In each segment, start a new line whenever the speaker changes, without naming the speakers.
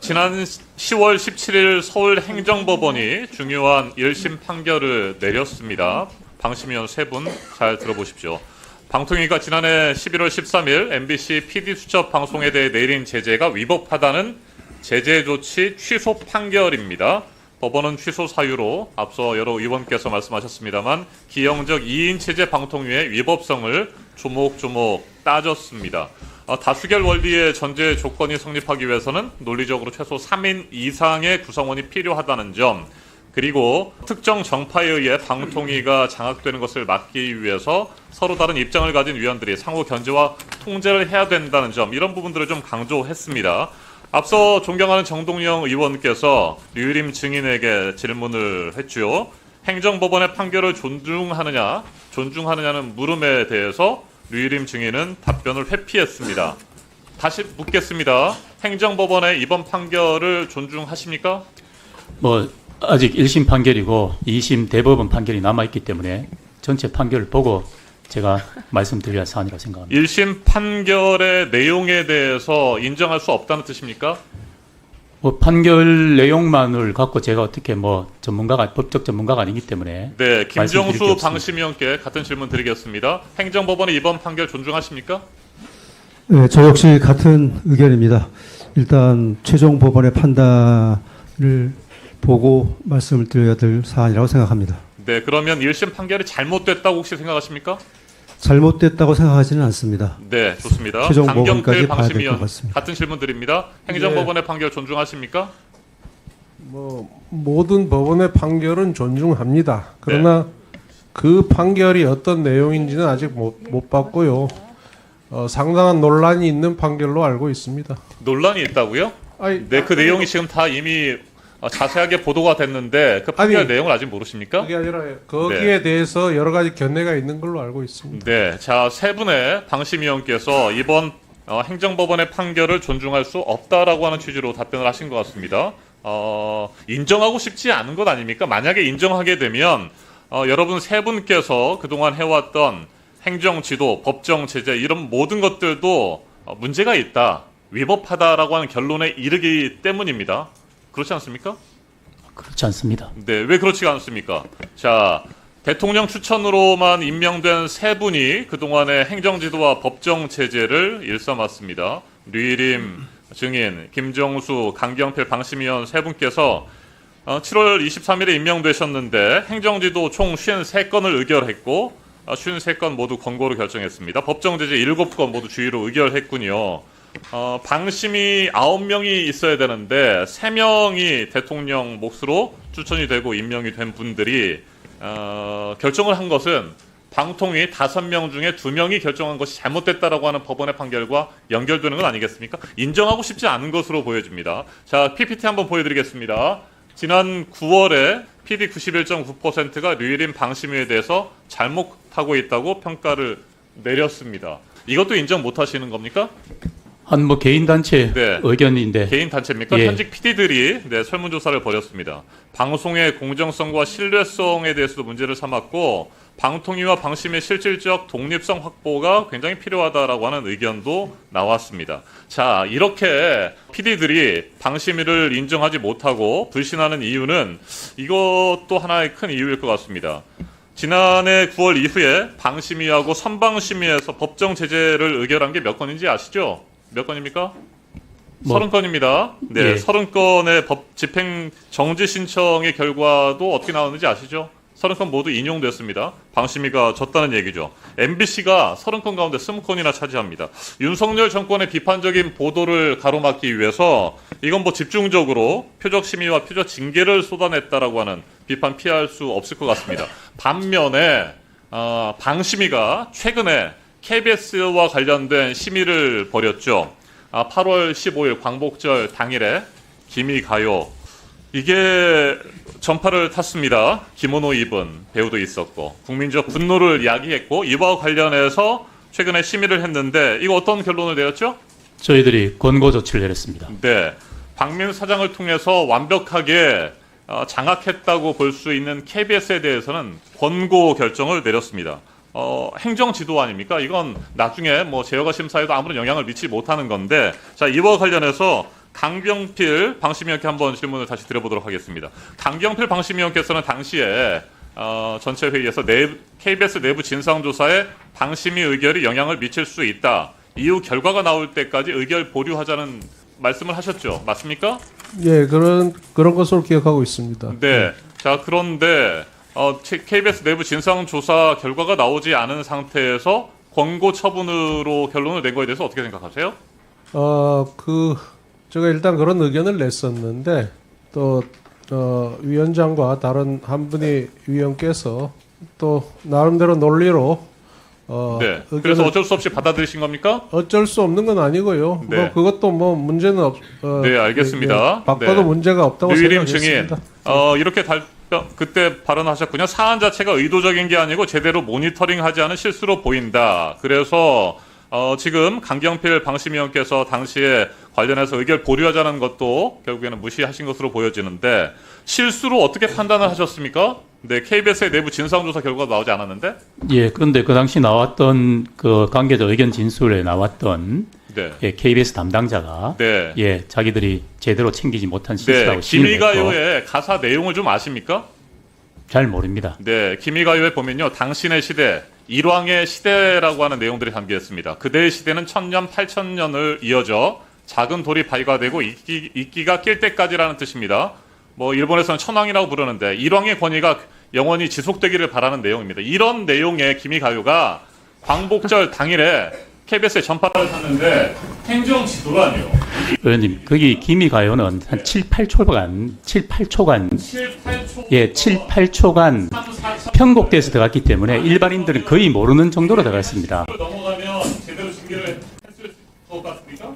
지난 10월 17일 서울행정법원이 중요한 1심 판결을 내렸습니다. 방심위원 세 분 잘 들어보십시오. 방통위가 지난해 11월 13일 MBC PD수첩 방송에 대해 내린 제재가 위법하다는 제재 조치 취소 판결입니다. 법원은 취소 사유로 앞서 여러 의원께서 말씀하셨습니다만 기형적 2인 체제 방통위의 위법성을 조목조목 따졌습니다. 다수결 원리의 전제 조건이 성립하기 위해서는 논리적으로 최소 3인 이상의 구성원이 필요하다는 점, 그리고 특정 정파에 의해 방통위가 장악되는 것을 막기 위해서 서로 다른 입장을 가진 위원들이 상호 견제와 통제를 해야 된다는 점, 이런 부분들을 좀 강조했습니다. 앞서 존경하는 정동영 의원께서 류일임 증인에게 질문을 했죠. 행정법원의 판결을 존중하느냐는 물음에 대해서 류일임 증인은 답변을 회피했습니다. 다시 묻겠습니다. 행정법원의 이번 판결을 존중하십니까?
아직 1심 판결이고 2심 대법원 판결이 남아있기 때문에 전체 판결을 보고 제가 말씀드려야 할 사안이라고 생각합니다.
1심 판결의 내용에 대해서 인정할 수 없다는 뜻입니까?
판결 내용만을 갖고 제가 어떻게 법적 전문가가 아니기 때문에.
네, 김정수 방심위원께 같은 질문 드리겠습니다. 행정법원의 이번 판결 존중하십니까?
네, 저 역시 같은 의견입니다. 일단 최종 법원의 판단을 보고 말씀을 드려야 될 사안이라고 생각합니다.
네, 그러면 1심 판결이 잘못됐다고 혹시 생각하십니까?
잘못됐다고 생각하지는 않습니다.
네, 좋습니다.
최종
강경필
법원까지 봐야 될
방심위원
것 같습니다.
같은 질문 드립니다. 행정법원의 판결 존중하십니까?
모든 법원의 판결은 존중합니다. 그러나 그 판결이 어떤 내용인지는 아직 못 봤고요. 상당한 논란이 있는 판결로 알고 있습니다.
논란이 있다고요? 네, 그 내용이 지금 다 이미 자세하게 보도가 됐는데 그 판결 내용을 아직 모르십니까?
그게 아니라 거기에 대해서 여러 가지 견해가 있는 걸로 알고 있습니다.
네, 자, 세 분의 방심위원께서 이번 행정법원의 판결을 존중할 수 없다라고 하는 취지로 답변을 하신 것 같습니다. 인정하고 싶지 않은 것 아닙니까? 만약에 인정하게 되면 여러분 세 분께서 그동안 해왔던 행정지도, 법정 제재 이런 모든 것들도 문제가 있다, 위법하다라고 하는 결론에 이르기 때문입니다. 그렇지 않습니까?
그렇지 않습니다.
네, 왜 그렇지가 않습니까? 자, 대통령 추천으로만 임명된 세 분이 그동안의 행정지도와 법정 제재를 일삼았습니다. 류일임 증인, 김정수, 강경필 방심위원 세 분께서 7월 23일에 임명되셨는데 행정지도 총 53건을 의결했고 53건 모두 권고로 결정했습니다. 법정 제재 7건 모두 주의로 의결했군요. 방심이 9명이 있어야 되는데 3명이 대통령 몫으로 추천이 되고 임명이 된 분들이 결정을 한 것은 방통위 5명 중에 2명이 결정한 것이 잘못됐다라고 하는 법원의 판결과 연결되는 건 아니겠습니까? 인정하고 싶지 않은 것으로 보여집니다. 자, PPT 한번 보여드리겠습니다. 지난 9월에 PD 91.9%가 류일임 방심위에 대해서 잘못하고 있다고 평가를 내렸습니다. 이것도 인정 못 하시는 겁니까?
개인 단체 의견인데.
개인 단체입니까? 현직 PD들이 설문조사를 벌였습니다. 방송의 공정성과 신뢰성에 대해서도 문제를 삼았고 방통위와 방심의 실질적 독립성 확보가 굉장히 필요하다라고 하는 의견도 나왔습니다. 자, 이렇게 PD들이 방심위를 인정하지 못하고 불신하는 이유는 이것도 하나의 큰 이유일 것 같습니다. 지난해 9월 이후에 방심위하고 선방심위에서 법정 제재를 의결한 게 몇 건인지 아시죠? 몇 건입니까? 30건입니다. 네, 30건의 법 집행 정지 신청의 결과도 어떻게 나왔는지 아시죠? 30건 모두 인용됐습니다. 방심위가 졌다는 얘기죠. MBC가 30건 가운데 20건이나 차지합니다. 윤석열 정권의 비판적인 보도를 가로막기 위해서 이건 집중적으로 표적 심의와 표적 징계를 쏟아냈다라고 하는 비판 피할 수 없을 것 같습니다. 반면에 방심위가 최근에 KBS와 관련된 심의를 벌였죠. 8월 15일 광복절 당일에 기미가요, 이게 전파를 탔습니다. 기모노 입은 배우도 있었고 국민적 분노를 야기했고 이와 관련해서 최근에 심의를 했는데 이거 어떤 결론을 내렸죠?
저희들이 권고 조치를 내렸습니다.
네, 박민 사장을 통해서 완벽하게 장악했다고 볼 수 있는 KBS에 대해서는 권고 결정을 내렸습니다. 행정 지도 아닙니까? 이건 나중에 뭐 제어가 심사에도 아무런 영향을 미치지 못하는 건데, 자, 이와 관련해서 강병필 방심위원께 한번 질문을 다시 드려보도록 하겠습니다. 강병필 방심위원께서는 당시에 전체 회의에서 KBS 내부 진상조사에 방심위 의결이 영향을 미칠 수 있다. 이후 결과가 나올 때까지 의결 보류하자는 말씀을 하셨죠. 맞습니까?
예, 그런 것으로 기억하고 있습니다.
네. 자, 그런데 KBS 내부 진상조사 결과가 나오지 않은 상태에서 권고 처분으로 결론을 낸 거에 대해서 어떻게 생각하세요?
제가 일단 그런 의견을 냈었는데 또 위원장과 다른 한 분이 위원께서 또 나름대로 논리로
네. 그래서 어쩔 수 없이 받아들이신 겁니까?
어쩔 수 없는 건 아니고요.
네.
뭐 그것도 뭐 문제는
네, 알겠습니다.
바꿔도
네.
문제가 없다고
류일임
생각했습니다.
증인, 이렇게 그때 발언하셨군요. 사안 자체가 의도적인 게 아니고 제대로 모니터링하지 않은 실수로 보인다. 그래서 지금 강경필 방심위원께서 당시에 관련해서 의결 보류하자는 것도 결국에는 무시하신 것으로 보여지는데, 실수로 어떻게 판단을 하셨습니까? 네, KBS의 내부 진상조사 결과가 나오지 않았는데?
예, 그런데 그 당시 나왔던 그 관계자 의견 진술에 나왔던
네.
예, KBS 담당자가
네.
예, 자기들이 제대로 챙기지 못한
네,
실수라고 시인했고
기미가요의 가사 내용을 좀 아십니까?
잘 모릅니다.
네, 기미가요에 보면요, 당신의 시대, 일왕의 시대라고 하는 내용들이 담겨 있습니다. 그대의 시대는 1000년, 8000년을 이어져 작은 돌이 발과되고 이끼가 낄 때까지라는 뜻입니다. 뭐 일본에서는 천왕이라고 부르는데 일왕의 권위가 영원히 지속되기를 바라는 내용입니다. 이런 내용의 기미가요가 광복절 당일에 KBS에 전파를 했는데 행정 지도라니요.
의원님, 거기 기미가요는 한 7, 8초간 예, 7, 8초간 편곡돼서 들어갔기 때문에 일반인들은 거의 모르는 정도로 들어갔습니다.
넘어가면 제대로 징계를 했을 것 같습니까?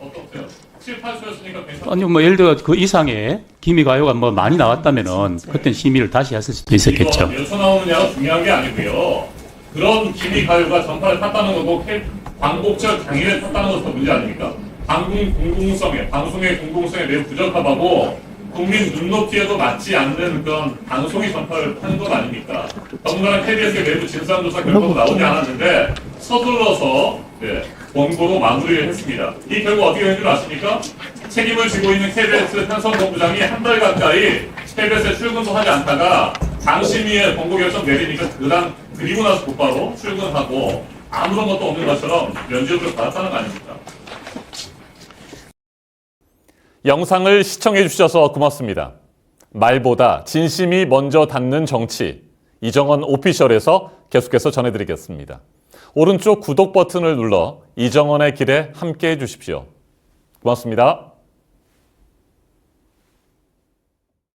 어떠세요? 7, 8초였으니까 괜찮아요.
아니 뭐 예를 들어 그 이상의 기미가요가 뭐 많이 나왔다면은 그때는 심의를 다시 했을 수도 있었겠죠.
몇 초 나오느냐가 중요한 게 아니고요. 그런 기미가요가 전파를 탔다는 거고 광복절 당일에 탔다는 것도 문제 아닙니까? 방송의 공공성에 매우 부적합하고 국민 눈높이에도 맞지 않는 그런 방송의 전파를 하는 것 아닙니까? 더군다나 KBS의 내부 진상조사 결과도 나오지 않았는데 서둘러서 원고로 마무리를 했습니다. 이 결과 어떻게 된 줄 아십니까? 책임을 지고 있는 KBS 편성본부장이 한 달 가까이 KBS에 출근도 하지 않다가 방심위에 권고 결정 내리니까 그리고 나서 곧바로 출근하고 아무런 것도 없는 것처럼 면죄부를 받았다는 거 아닙니까? 영상을 시청해 주셔서 고맙습니다. 말보다 진심이 먼저 닿는 정치, 이정원 오피셜에서 계속해서 전해드리겠습니다. 오른쪽 구독 버튼을 눌러 이정원의 길에 함께해 주십시오. 고맙습니다.